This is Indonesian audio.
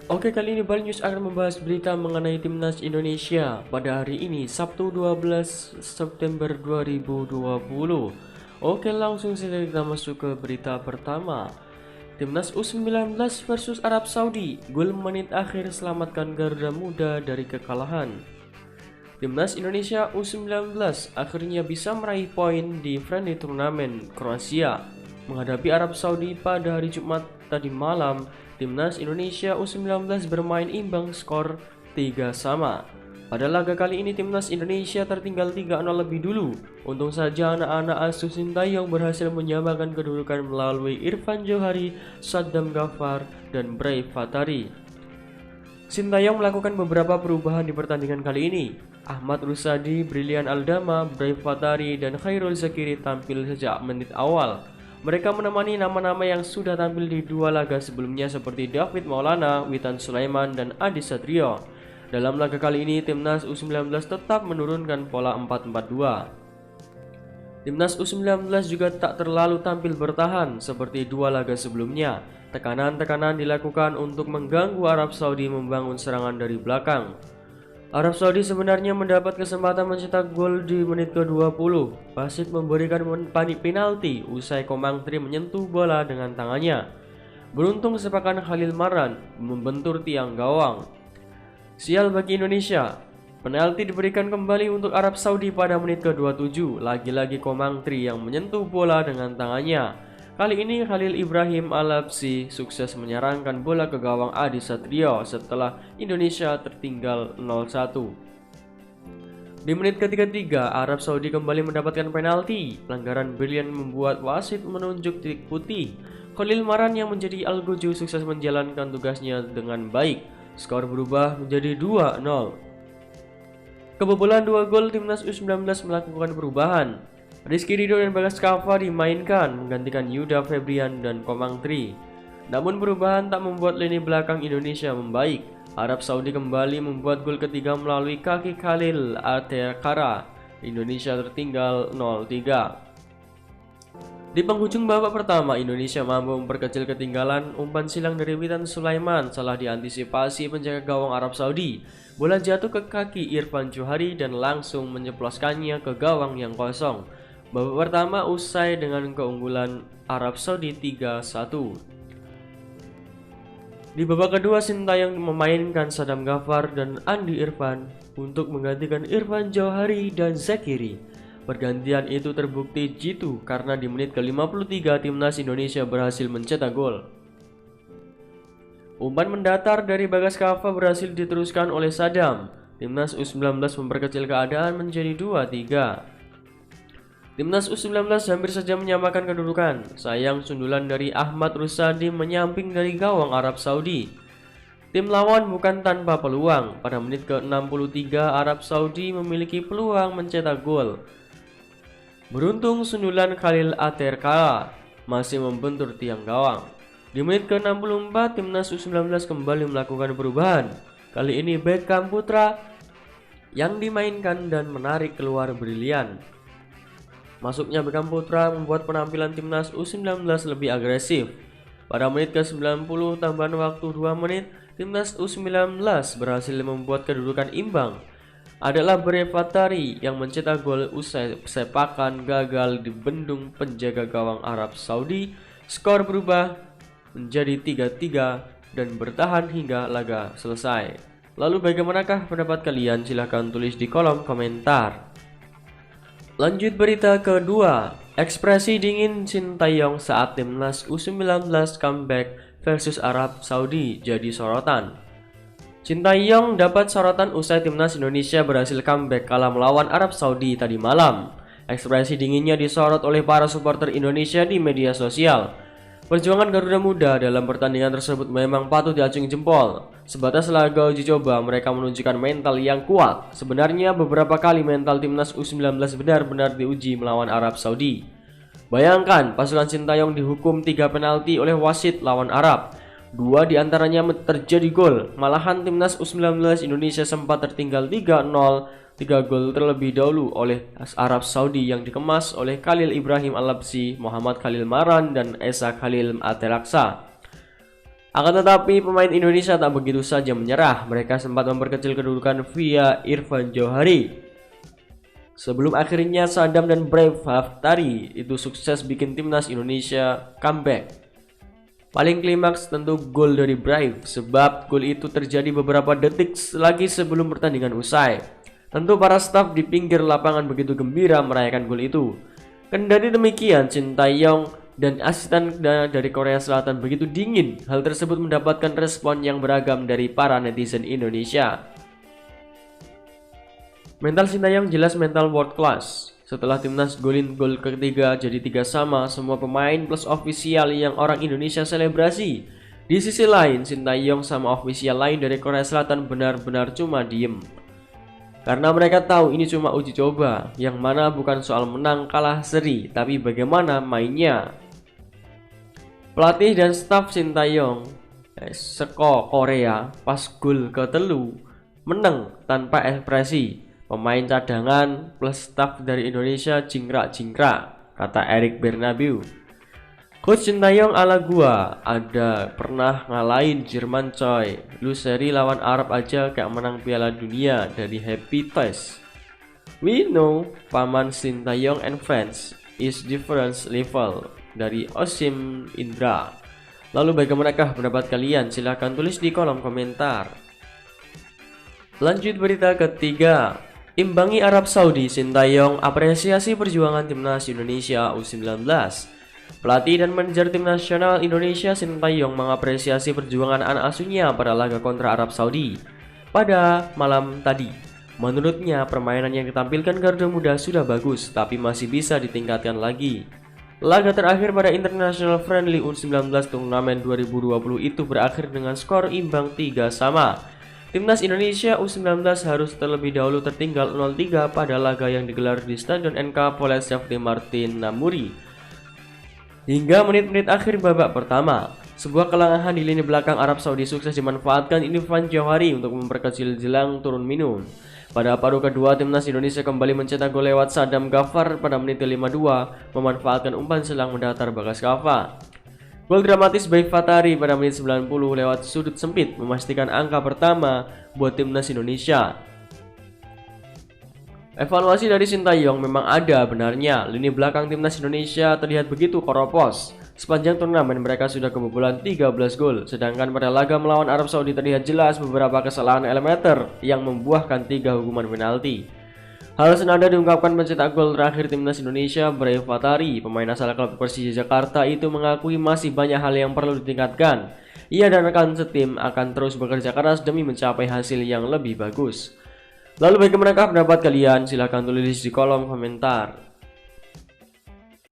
Oke, kali ini Bali News akan membahas berita mengenai Timnas Indonesia pada hari ini, Sabtu 12 September 2020. Oke, langsung saja kita masuk ke berita pertama. Timnas U19 versus Arab Saudi, gol menit akhir selamatkan Garuda Muda dari kekalahan. Timnas Indonesia U19 akhirnya bisa meraih poin di friendly turnamen Kroasia menghadapi Arab Saudi pada hari Jumat tadi malam. Timnas Indonesia U19 bermain imbang skor 3-sama. Pada laga kali ini Timnas Indonesia tertinggal 3-0 lebih dulu. Untung saja anak-anak asuh Sintayong berhasil menyamakan kedudukan melalui Irfan Johari, Saddam Ghaffar, dan Brave Fatari. Sintayong melakukan beberapa perubahan di pertandingan kali ini. Ahmad Rusadi, Brilian Aldama, Brave Fatari, dan Khairul Zakiri tampil sejak menit awal. Mereka menemani nama-nama yang sudah tampil di dua laga sebelumnya seperti David Maulana, Witan Sulaiman, dan Adi Satrio. Dalam laga kali ini, Timnas U19 tetap menurunkan pola 4-4-2. Timnas U19 juga tak terlalu tampil bertahan seperti dua laga sebelumnya. Tekanan-tekanan dilakukan untuk mengganggu Arab Saudi membangun serangan dari belakang. Arab Saudi sebenarnya mendapat kesempatan mencetak gol di menit ke-20. Wasit memberikan penalti usai Komang Tri menyentuh bola dengan tangannya. Beruntung sepakan Khalil Maran membentur tiang gawang. Sial bagi Indonesia, penalti diberikan kembali untuk Arab Saudi pada menit ke-27. Lagi-lagi Komang Tri yang menyentuh bola dengan tangannya. Kali ini Khalil Ibrahim Al-Habsyi sukses menyerangkan bola ke gawang Adi Satrio setelah Indonesia tertinggal 0-1. Di menit ke-33, Arab Saudi kembali mendapatkan penalti. Pelanggaran Brilian membuat wasit menunjuk titik putih. Khalil Maran yang menjadi Al-Gojo sukses menjalankan tugasnya dengan baik. Skor berubah menjadi 2-0. Kebobolan 2 gol, Timnas U19 melakukan perubahan. Rizky Ridho dan Bagas Kava dimainkan menggantikan Yuda Febrian dan Komang Tri. Namun perubahan tak membuat lini belakang Indonesia membaik. Arab Saudi kembali membuat gol ketiga melalui kaki Khalil Aterkara. Indonesia tertinggal 0-3. Di penghujung babak pertama, Indonesia mampu memperkecil ketinggalan. Umpan silang dari Witan Sulaiman salah diantisipasi penjaga gawang Arab Saudi. Bola jatuh ke kaki Irfan Johari dan langsung menjeploskannya ke gawang yang kosong. Babak pertama usai dengan keunggulan Arab Saudi 3-1. Di babak kedua, Sintayong memainkan Saddam Ghaffar dan Andi Irfan untuk menggantikan Irfan Johari dan Zakiri. Pergantian itu terbukti jitu karena di menit ke-53 Timnas Indonesia berhasil mencetak gol. Umpan mendatar dari Bagas Kava berhasil diteruskan oleh Saddam. Timnas U19 memperkecil keadaan menjadi 2-3. Timnas U19 hampir saja menyamakan kedudukan. Sayang sundulan dari Ahmad Rusadi menyamping dari gawang Arab Saudi. Tim lawan bukan tanpa peluang. Pada menit ke-63 Arab Saudi memiliki peluang mencetak gol. Beruntung sundulan Khalil Aterkara masih membentur tiang gawang. Di menit ke-64 Timnas U19 kembali melakukan perubahan. Kali ini Beckham Putra yang dimainkan dan menarik keluar Brilian. Masuknya Beckham Putra membuat penampilan Timnas U19 lebih agresif. Pada menit ke-90 tambahan waktu 2 menit, Timnas U19 berhasil membuat kedudukan imbang. Adalah Brave Fatari yang mencetak gol usai sepakan gagal dibendung penjaga gawang Arab Saudi. Skor berubah menjadi 3-3 dan bertahan hingga laga selesai. Lalu bagaimanakah pendapat kalian? Silahkan tulis di kolom komentar. Lanjut berita kedua, ekspresi dingin Sintayong saat Timnas U19 comeback versus Arab Saudi jadi sorotan. Sintayong dapat sorotan usai Timnas Indonesia berhasil comeback kalah melawan Arab Saudi tadi malam. Ekspresi dinginnya disorot oleh para supporter Indonesia di media sosial. Perjuangan Garuda Muda dalam pertandingan tersebut memang patut diacungi jempol. Sebatas laga uji coba, mereka menunjukkan mental yang kuat. Sebenarnya beberapa kali mental Timnas U19 benar-benar diuji melawan Arab Saudi. Bayangkan, pasukan Sintayong dihukum 3 penalti oleh wasit lawan Arab. 2 diantaranya terjadi gol. Malahan Timnas U19 Indonesia sempat tertinggal 3-0. 3 gol terlebih dahulu oleh Arab Saudi yang dikemas oleh Khalil Ibrahim Al-Habsyi, Muhammad Khalil Maran, dan Esa Khalil Ateraksa. Akan tetapi pemain Indonesia tak begitu saja menyerah. Mereka sempat memperkecil kedudukan via Irfan Johari. Sebelum akhirnya Sadam dan Brave Haftari itu sukses bikin timnas Indonesia comeback. Paling klimaks tentu gol dari Brave, sebab gol itu terjadi beberapa detik lagi sebelum pertandingan usai. Tentu para staf di pinggir lapangan begitu gembira merayakan gol itu. Kendati demikian, Shin Tae-yong dan asisten dari Korea Selatan begitu dingin. Hal tersebut mendapatkan respon yang beragam dari para netizen Indonesia. Mental Shin Tae-yong jelas mental world class. Setelah timnas golin gol ketiga jadi 3-sama, semua pemain plus ofisial yang orang Indonesia selebrasi. Di sisi lain, Shin Tae-yong sama ofisial lain dari Korea Selatan benar-benar cuma diem. Karena mereka tahu ini cuma uji coba, yang mana bukan soal menang kalah seri, tapi bagaimana mainnya. Pelatih dan staf Shin Tae-yong seko Korea pas gol ketelu menang tanpa ekspresi. Pemain cadangan plus staf dari Indonesia jingkrak-jingkrak, kata Eric Bernabiu. Coach Shin Tae-yong ala gua, ada pernah ngalahin Jerman coy. Lu seri lawan Arab aja kayak menang Piala Dunia dari Happy Toys. We know paman Shin Tae-yong and fans is different level, dari Osim Indra. Lalu bagaimanakah pendapat kalian? Silahkan tulis di kolom komentar. Lanjut berita ketiga. Imbangi Arab Saudi, Shin Tae-yong apresiasi perjuangan timnas Indonesia U19. Pelatih dan manajer tim nasional Indonesia Shin Tae-yong mengapresiasi perjuangan anak asuhnya pada laga kontra Arab Saudi pada malam tadi. Menurutnya, permainan yang ditampilkan Garuda Muda sudah bagus, tapi masih bisa ditingkatkan lagi. Laga terakhir pada International Friendly U19 Turnamen 2020 itu berakhir dengan skor imbang 3-sama. Timnas Indonesia U19 harus terlebih dahulu tertinggal 0-3 pada laga yang digelar di Stadion NK Polesafti Martin Namuri. Hingga menit-menit akhir babak pertama, sebuah kelangahan di lini belakang Arab Saudi sukses dimanfaatkan Irfan Johari untuk memperkecil jelang turun minum. Pada paruh kedua, timnas Indonesia kembali mencetak gol lewat Sadam Ghaffar pada menit 52, memanfaatkan umpan selang mendatar Bagas Kava. Gol dramatis Baik Fatari pada menit 90 lewat sudut sempit memastikan angka pertama buat timnas Indonesia. Evaluasi dari Shin Tae-yong memang ada benarnya. Lini belakang timnas Indonesia terlihat begitu koropos. Sepanjang turnamen mereka sudah kebobolan 13 gol, sedangkan pada laga melawan Arab Saudi terlihat jelas beberapa kesalahan elementer yang membuahkan 3 hukuman penalti. Hal senada diungkapkan pencetak gol terakhir timnas Indonesia, Brave Fatari. Pemain asal klub Persija Jakarta itu mengakui masih banyak hal yang perlu ditingkatkan. Ia dan rekan setim akan terus bekerja keras demi mencapai hasil yang lebih bagus. Lalu bagaimanakah pendapat kalian? Silahkan tulis di kolom komentar.